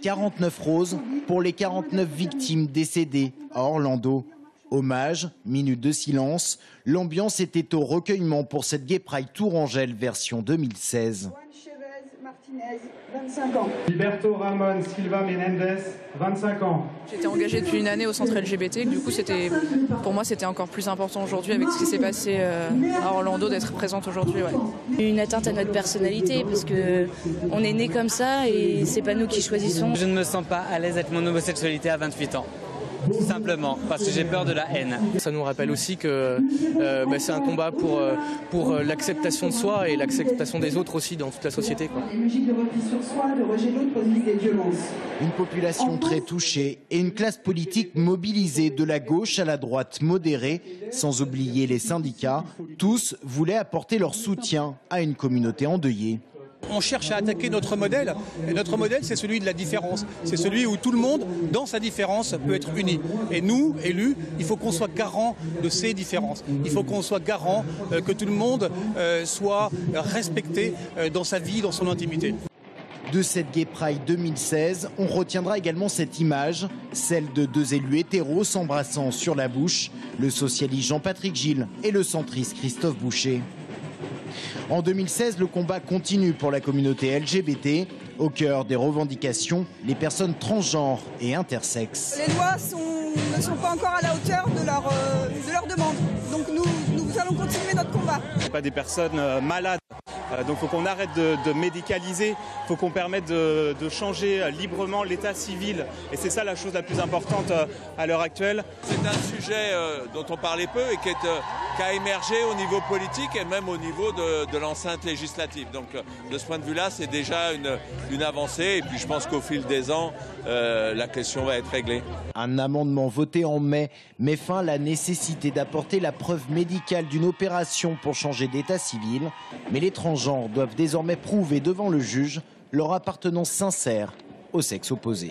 49 roses pour les 49 victimes décédées à Orlando. Hommage, minute de silence. L'ambiance était au recueillement pour cette Gay Pride Tourangelle version 2016. 25 ans. Gilberto Ramon Silva Menendez, 25 ans. J'étais engagée depuis une année au centre LGBT, du coup pour moi c'était encore plus important aujourd'hui avec ce qui s'est passé à Orlando d'être présente aujourd'hui. Ouais. Une atteinte à notre personnalité parce qu'on est né comme ça et c'est pas nous qui choisissons. Je ne me sens pas à l'aise avec mon homosexualité à 28 ans. Tout simplement, parce que j'ai peur de la haine. Ça nous rappelle aussi que c'est un combat pour l'acceptation de soi et l'acceptation des autres aussi dans toute la société, quoi. Les logiques de repli sur soi, de rejet de l'autre produisent des violences. Une population très touchée et une classe politique mobilisée de la gauche à la droite modérée, sans oublier les syndicats. Tous voulaient apporter leur soutien à une communauté endeuillée. On cherche à attaquer notre modèle, et notre modèle c'est celui de la différence. C'est celui où tout le monde, dans sa différence, peut être uni. Et nous, élus, il faut qu'on soit garant de ces différences. Il faut qu'on soit garant que tout le monde soit respecté dans sa vie, dans son intimité. De cette Gay Pride 2016, on retiendra également cette image, celle de deux élus hétéros s'embrassant sur la bouche, le socialiste Jean-Patrick Gille et le centriste Christophe Boucher. En 2016, le combat continue pour la communauté LGBT. Au cœur des revendications, les personnes transgenres et intersexes. Les lois ne sont pas encore à la hauteur de leur demande. Donc nous allons continuer notre combat. C'est pas des personnes malades. Donc il faut qu'on arrête de médicaliser, il faut qu'on permette de changer librement l'état civil. Et c'est ça la chose la plus importante à l'heure actuelle. C'est un sujet dont on parlait peu et qui a émergé au niveau politique et même au niveau de l'enceinte législative. Donc de ce point de vue-là, c'est déjà une avancée. Et puis je pense qu'au fil des ans, la question va être réglée. Un amendement voté en mai met fin à la nécessité d'apporter la preuve médicale d'une opération pour changer d'état civil. Mais les transgenres doivent désormais prouver devant le juge leur appartenance sincère au sexe opposé.